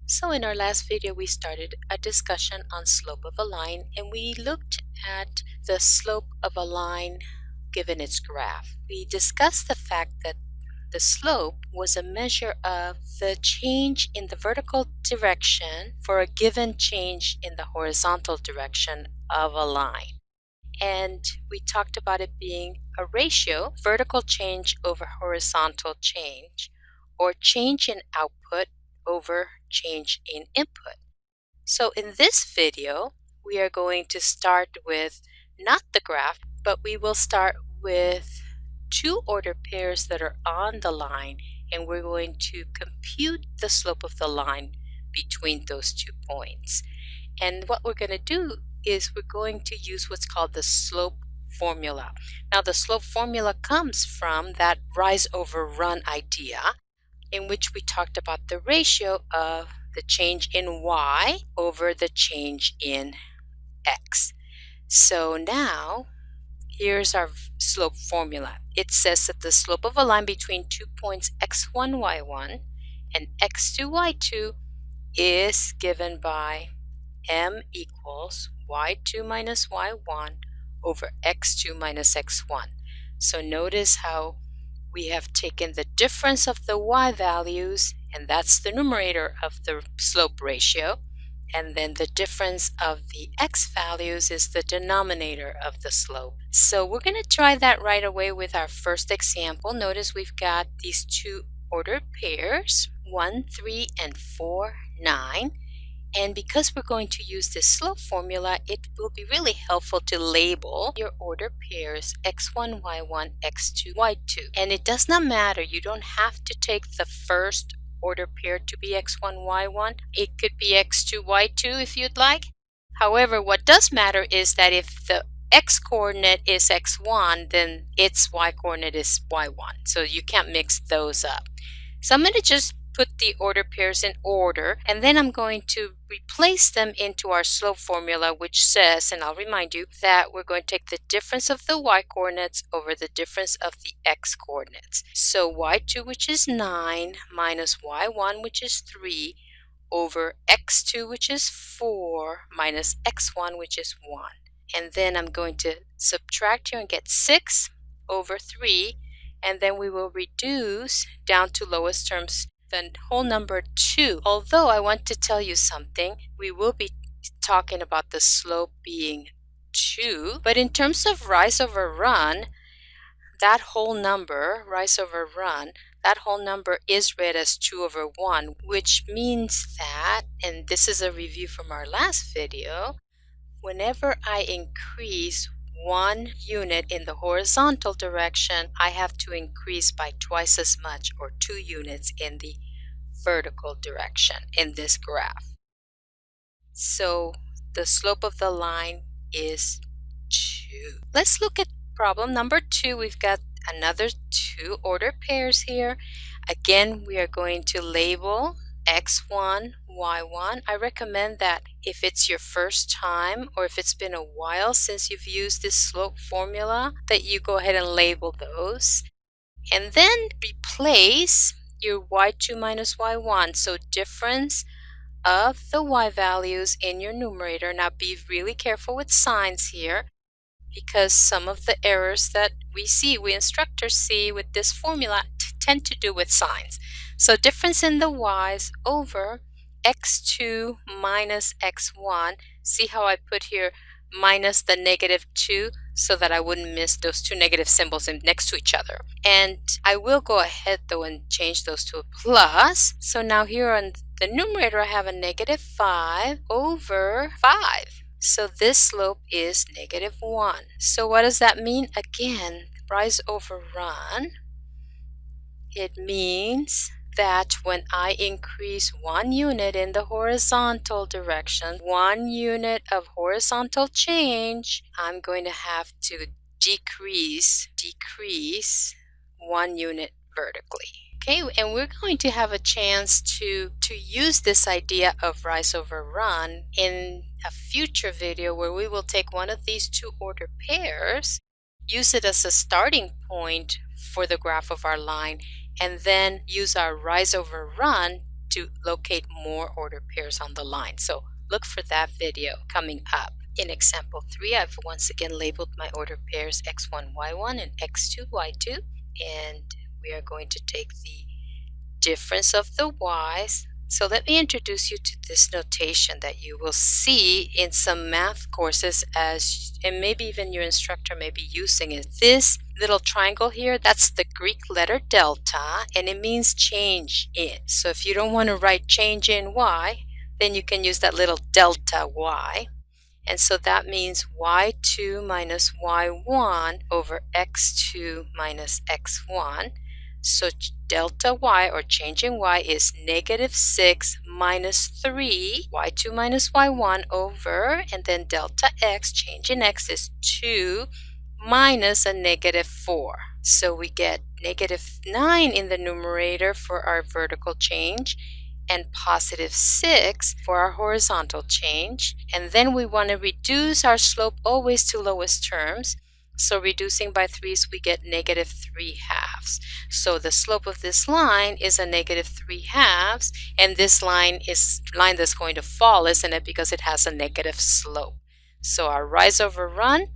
So in our last video, we started a discussion on slope of a line, and we looked at the slope of a line given its graph. We discussed the fact that the slope was a measure of the change in the vertical direction for a given change in the horizontal direction of a line. And we talked about it being a ratio, vertical change over horizontal change, or change in output over change in input. So in this video, we are going to start with not the graph, but we will start with two ordered pairs that are on the line, and we're going to compute the slope of the line between those 2 points. And what we're going to do is we're going to use what's called the slope formula. Now the slope formula comes from that rise over run idea, in which we talked about the ratio of the change in y over the change in x. So now here's our slope formula. It says that the slope of a line between 2 points x1, y1 and x2, y2 is given by m equals y2 minus y1 over x2 minus x1. So notice how we have taken the difference of the y values, and that's the numerator of the slope ratio, and then the difference of the x values is the denominator of the slope. So we're going to try that right away with our first example. Notice we've got these two ordered pairs, 1, 3, and 4, 9. And because we're going to use this slope formula, it will be really helpful to label your order pairs x1, y1, x2, y2. And it does not matter. You don't have to take the first order pair to be x1, y1. It could be x2, y2 if you'd like. However, what does matter is that if the x-coordinate is x1, then its y-coordinate is y1. So you can't mix those up. So I'm going to just put the order pairs in order, and then I'm going to replace them into our slope formula, which says, and I'll remind you, that we're going to take the difference of the y-coordinates over the difference of the x-coordinates. So y2, which is 9, minus y1, which is 3, over x2, which is 4, minus x1, which is 1. And then I'm going to subtract here and get 6 over 3, and then we will reduce down to lowest terms the whole number 2. Although I want to tell you something, we will be talking about the slope being 2, but in terms of rise over run, that whole number, rise over run, that whole number is read as 2 over 1, which means that, and this is a review from our last video, whenever I increase 1 unit in the horizontal direction, I have to increase by twice as much, or 2 units in the vertical direction in this graph. So the slope of the line is 2. Let's look at problem number 2. We've got another 2 ordered pairs here. Again, we are going to label x1, y1. I recommend that if it's your first time or if it's been a while since you've used this slope formula, that you go ahead and label those. And then replace your y2 minus y1. So difference of the y values in your numerator. Now be really careful with signs here, because some of the errors that we instructors see with this formula tend to do with signs. So difference in the y's over x2 minus x1. See how I put here minus the negative 2 so that I wouldn't miss those two negative symbols next to each other. And I will go ahead though and change those to a plus. So now here on the numerator I have a negative 5 over 5. So this slope is negative 1. So what does that mean? Again, rise over run. It means that when I increase 1 unit in the horizontal direction, 1 unit of horizontal change, I'm going to have to decrease 1 unit vertically. Okay, and we're going to have a chance to use this idea of rise over run in a future video where we will take one of these two ordered pairs, use it as a starting point for the graph of our line, and then use our rise over run to locate more ordered pairs on the line. So look for that video coming up. In example 3, I've once again labeled my ordered pairs x1, y1 and x2, y2. And we are going to take the difference of the y's. So let me introduce you to this notation that you will see in some math courses, and maybe even your instructor may be using it. This little triangle here, that's the Greek letter delta, and it means change in. So if you don't want to write change in y, then you can use that little delta y. And so that means y2 minus y1 over x2 minus x1. So delta y, or change in y, is -6 minus 3, y2 minus y1 over, and then delta x, change in x, is 2 minus a -4. So we get -9 in the numerator for our vertical change and +6 for our horizontal change. And then we want to reduce our slope always to lowest terms. So reducing by 3's, we get -3/2. So the slope of this line is a -3/2, and this line is line that's going to fall, isn't it? Because it has a negative slope. So our rise over run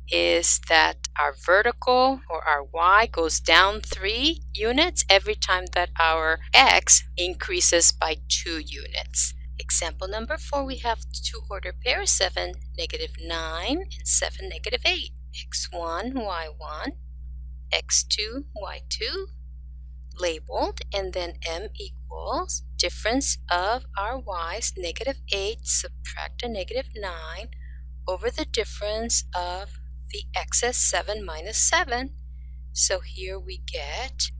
is that our vertical, or our y, goes down 3 units every time that our x increases by 2 units. Example number 4, we have two ordered pairs, 7, -9, and 7, -8. x1, y1, x2, y2, labeled, and then m equals difference of our y's, -8, subtract a -9, over the difference of the x's, 7 minus 7. So here we get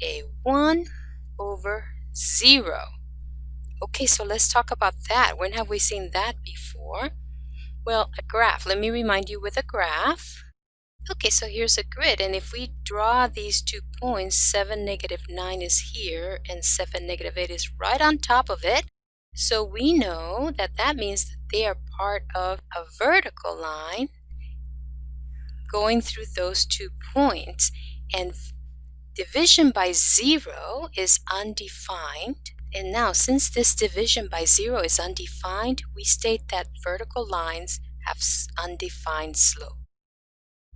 a 1 over 0. Okay, so let's talk about that. When have we seen that before? Well, a graph. Let me remind you with a graph. Okay, so here's a grid, and if we draw these 2 points, 7, -9 is here, and 7, -8 is right on top of it. So we know that that means that they are part of a vertical line going through those 2 points, and division by 0 is undefined. And now, since this division by 0 is undefined, we state that vertical lines have undefined slope.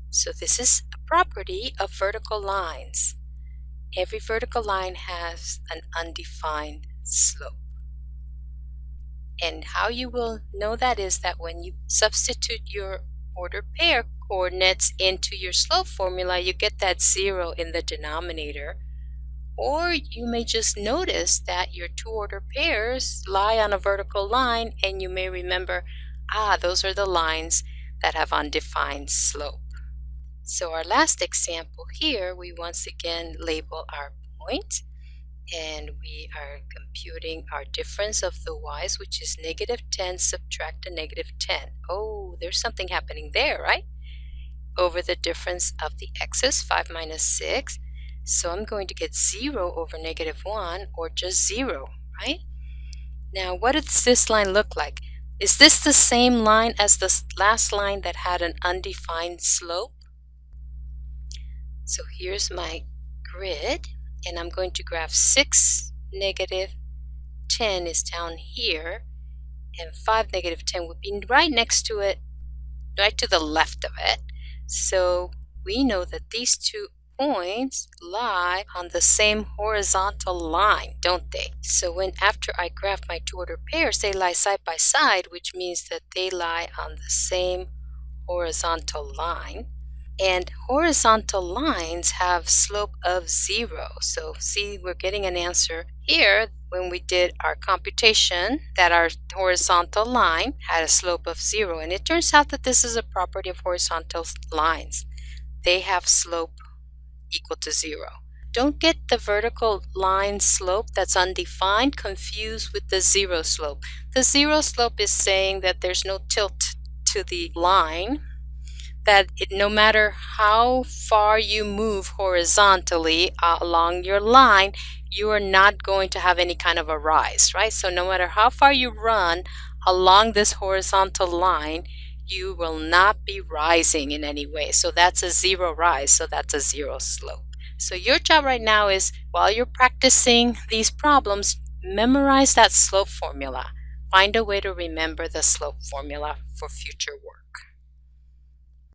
So this is a property of vertical lines. Every vertical line has an undefined slope. And how you will know that is that when you substitute your ordered pair coordinates into your slope formula, you get that 0 in the denominator. Or you may just notice that your two ordered pairs lie on a vertical line, and you may remember, those are the lines that have undefined slope. So our last example here, we once again label our point, and we are computing our difference of the y's, which is -10 subtract a -10. Oh, there's something happening there, right? Over the difference of the x's, 5 minus 6. So I'm going to get 0 over -1, or just 0, right? Now, what does this line look like? Is this the same line as the last line that had an undefined slope? So here's my grid, and I'm going to graph 6, -10 is down here, and 5, -10 would be right next to it, right to the left of it. So we know that these 2 points lie on the same horizontal line, don't they? So after I graph my two ordered pairs, they lie side by side, which means that they lie on the same horizontal line. And horizontal lines have slope of 0. So see, we're getting an answer here when we did our computation that our horizontal line had a slope of 0. And it turns out that this is a property of horizontal lines. They have slope equal to 0. Don't get the vertical line slope that's undefined confused with the 0 slope. The 0 slope is saying that there's no tilt to the line, that no matter how far you move horizontally along your line, you are not going to have any kind of a rise, right? So no matter how far you run along this horizontal line, you will not be rising in any way. So that's a 0 rise, so that's a 0 slope. So your job right now is, while you're practicing these problems, memorize that slope formula. Find a way to remember the slope formula for future work.